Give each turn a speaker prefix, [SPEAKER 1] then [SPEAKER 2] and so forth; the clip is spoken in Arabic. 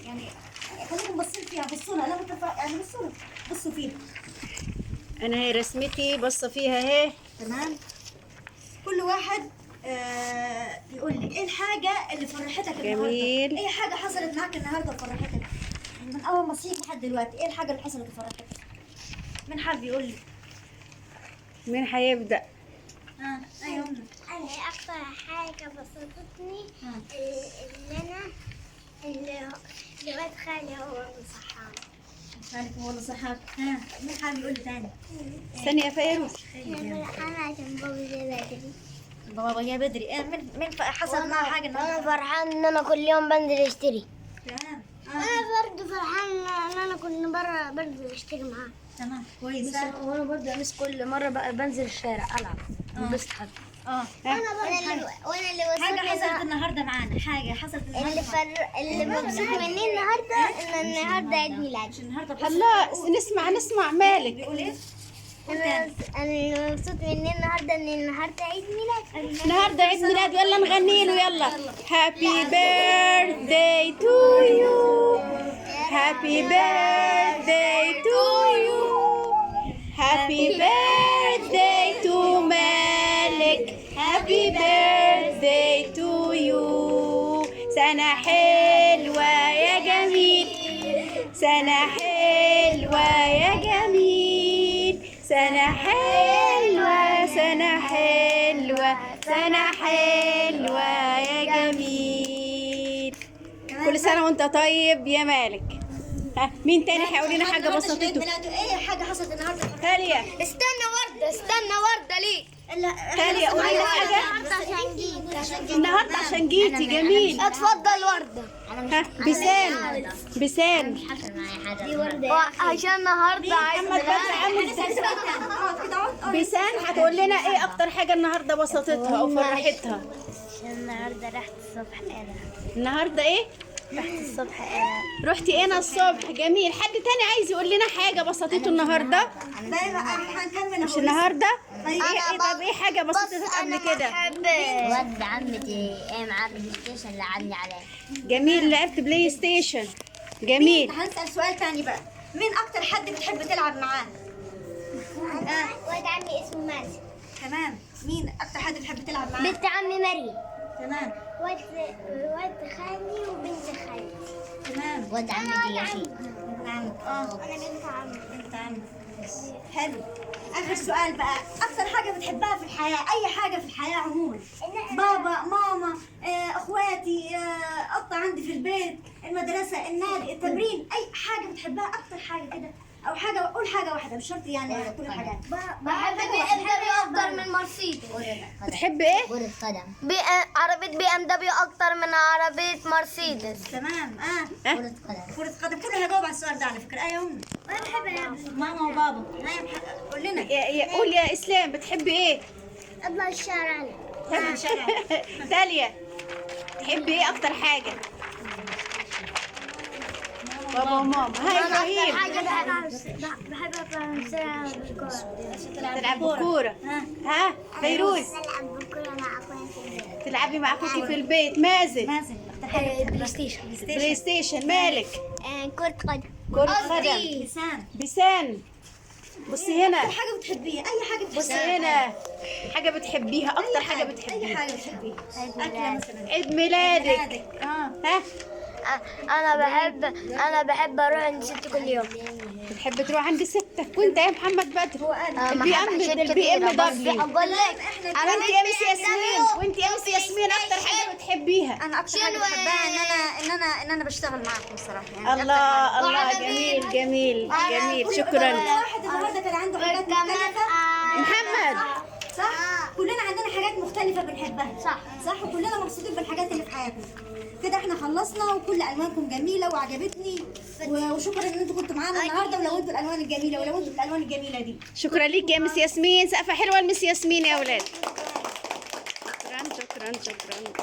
[SPEAKER 1] يعني خليكم باصين فيها، بصوا لها، لا يعني بصوا لها، بصوا فيها.
[SPEAKER 2] انا هي رسمتي بصه فيها اهي.
[SPEAKER 1] تمام. كل واحد يقول لي ايه الحاجه اللي فرحتك النهارده؟
[SPEAKER 2] جميل.
[SPEAKER 1] اي حاجه حصلت معاك النهارده وفرحتك من اول ما صحيت لحد دلوقتي، ايه الحاجه اللي حصلت وفرحتك؟ مين حابب يقول لي؟
[SPEAKER 2] مين هيبدا؟
[SPEAKER 1] ايوه.
[SPEAKER 3] أنا أكتر حاجة بسطتني اللي ولاد خالي هو اللي صحاني.
[SPEAKER 1] خالك هو اللي صحاك. مين حابب يقول لي تاني؟
[SPEAKER 2] ثانيه يا فيروز.
[SPEAKER 3] أنا عشان بابا جاي بدري.
[SPEAKER 1] بابا جاي بدري. مين حصل معاه حاجه النهارده؟
[SPEAKER 3] أنا فرحان إن أنا كل يوم بنزل أشتري.
[SPEAKER 1] تمام.
[SPEAKER 3] أنا برضه فرحان إن أنا كنت برا بنزل أشتري معاه.
[SPEAKER 1] تمام كويس.
[SPEAKER 3] وأنا برضه أمس كل مرة بقى بنزل الشارع ألعب وبس حد.
[SPEAKER 1] وانا اللي حاجه حصلت النهارده معانا، حاجه حصلت النهارده
[SPEAKER 3] اللي مبسوط مني النهارده إن النهارده عيد ميلادي.
[SPEAKER 1] النهارده
[SPEAKER 2] الله، نسمع مالك.
[SPEAKER 1] بيقول ايه؟
[SPEAKER 3] أنا اللي مبسوط مني النهارده إن النهارده عيد ميلادي.
[SPEAKER 2] النهارده عيد ميلاد، يلا نغني له يلا. هابي بيرثداي تو يو، هابي بيرثداي تو يو، هابي بيرثداي تو مالك، هابي بيرثداي تو يو. سنة حلوة يا جميل، سنة حلوة يا جميل، سنة حلوة، سنة حلوة، سنة حلوة يا جميل. كل سنة وانت طيب يا مالك. مين تاني هيقول لنا حاجة بسطته؟
[SPEAKER 1] ايه حاجه حصلت النهارده؟
[SPEAKER 2] تالية.
[SPEAKER 3] استنى وردة ليك.
[SPEAKER 2] تالية قولي لنا حاجة.
[SPEAKER 3] عشان جيت.
[SPEAKER 2] النهارده عشان جيتي. جميل.
[SPEAKER 3] اتفضل وردة.
[SPEAKER 2] بسان
[SPEAKER 3] دي وردة عشان النهارده عايز
[SPEAKER 2] محمد بدر عامل بسان هتقول لنا ايه اكتر حاجة النهارده بسطتها او فرحتها؟
[SPEAKER 3] عشان النهارده رحت الصبح انا.
[SPEAKER 2] النهارده ايه؟
[SPEAKER 3] رحت الصبح انا.
[SPEAKER 2] رحتي انا الصبح. جميل. حد تاني عايز يقول لنا حاجة بسطته النهارده؟
[SPEAKER 1] هنكمل
[SPEAKER 2] مش النهارده؟ طب ايه حاجة بسطتك قبل كده؟
[SPEAKER 3] ود عمتي مع البلاي ستيشن لعبني عليه.
[SPEAKER 2] جميل. لعبت بلاي ستيشن. جميل.
[SPEAKER 1] هنسأل سؤال تاني بقى، مين اكتر حد بتحب تلعب معاه؟
[SPEAKER 3] ود عمي اسمه مازن.
[SPEAKER 1] تمام. مين اكتر حد بتحب تلعب معاه؟
[SPEAKER 3] بنت عمي مريم.
[SPEAKER 1] تمام.
[SPEAKER 3] ود خالي وبنت خالتي.
[SPEAKER 1] تمام.
[SPEAKER 3] ود عمتي ياسين.
[SPEAKER 1] بنت عمك.
[SPEAKER 3] انا بنت عمي.
[SPEAKER 1] بنت عمك. حلو. اخر سؤال بقى، اكتر حاجه بتحبها في الحياه، اي حاجه في الحياه عموما، بابا ماما اخواتي قطه عندي في البيت، المدرسه، النادي، التمرين، اي حاجه بتحبها اكتر حاجه كده، او حاجه، قول حاجه واحده مش شرط يعني كل الحاجات.
[SPEAKER 3] بحب BMW اكتر من مرسيدس.
[SPEAKER 2] بتحب ايه؟
[SPEAKER 3] كرة قدم. عربية BMW اكتر من عربية مرسيدس.
[SPEAKER 1] تمام.
[SPEAKER 3] كرة قدم.
[SPEAKER 1] كرة قدم. كلنا هجاوب على السؤال ده على فكره. يا امي
[SPEAKER 3] انا بحب العب.
[SPEAKER 1] ماما وبابا. قول لنا.
[SPEAKER 2] قول يا اسلام بتحبي ايه؟
[SPEAKER 3] اطلع الشارع.
[SPEAKER 2] تالية تحبي ايه اكتر حاجة؟ بابا وماما. هاي ابراهيم.
[SPEAKER 3] بحب اطلع
[SPEAKER 2] تلعب بالكورة. ها فيروز
[SPEAKER 3] العب بالكرة مع اخويا في البيت.
[SPEAKER 2] تلعبي مع اخوكي في البيت. مازن
[SPEAKER 1] مازن اكتر حاجه
[SPEAKER 3] بلاي ستيشن.
[SPEAKER 2] بلاي ستيشن. مالك
[SPEAKER 3] كرة قدم.
[SPEAKER 2] كرة قدم.
[SPEAKER 1] لسان.
[SPEAKER 2] بسان بصي هنا،
[SPEAKER 1] اي حاجه بتحبيها، اي حاجه
[SPEAKER 2] بصي
[SPEAKER 1] بتحبيها.
[SPEAKER 2] هنا حاجة بتحبيها اكتر حاجة
[SPEAKER 1] اي
[SPEAKER 2] بتحبيها.
[SPEAKER 1] حاجه بتحبيها. اكله مثلا.
[SPEAKER 2] عيد ميلادك. ها
[SPEAKER 3] انا بحب اروح عند ستي كل يوم.
[SPEAKER 2] بتحب تروح عند ستك. وانت يا محمد بدر؟
[SPEAKER 1] هو قال
[SPEAKER 2] البي ام دبليو.
[SPEAKER 3] اقول لك
[SPEAKER 2] وانت يا مس ياسمين، وانت يا مس ياسمين اكتر حاجة بتحبيها؟
[SPEAKER 1] انا اكتر حاجه بحبها ان انا بشتغل معاكم الصراحه يعني.
[SPEAKER 2] الله جميل جميل جميل. شكرا
[SPEAKER 1] كل واحد النهارده كان عنده حاجات مختلفه.
[SPEAKER 2] محمد.
[SPEAKER 1] صح. كلنا عندنا حاجات مختلفه بنحبها. صح. وكلنا مبسوطين بالحاجات اللي في حياتنا. كده احنا خلصنا، وكل الوانكم جميله وعجبتني، وشكرا ان انتوا كنتوا معانا النهارده، ولو انتوا الالوان الجميله، ولو انتوا الالوان الجميله دي.
[SPEAKER 2] شكرا ليك يا مس ياسمين. سقفة حلوة لمس ياسمين يا اولاد. شكرا شكرا شكرا.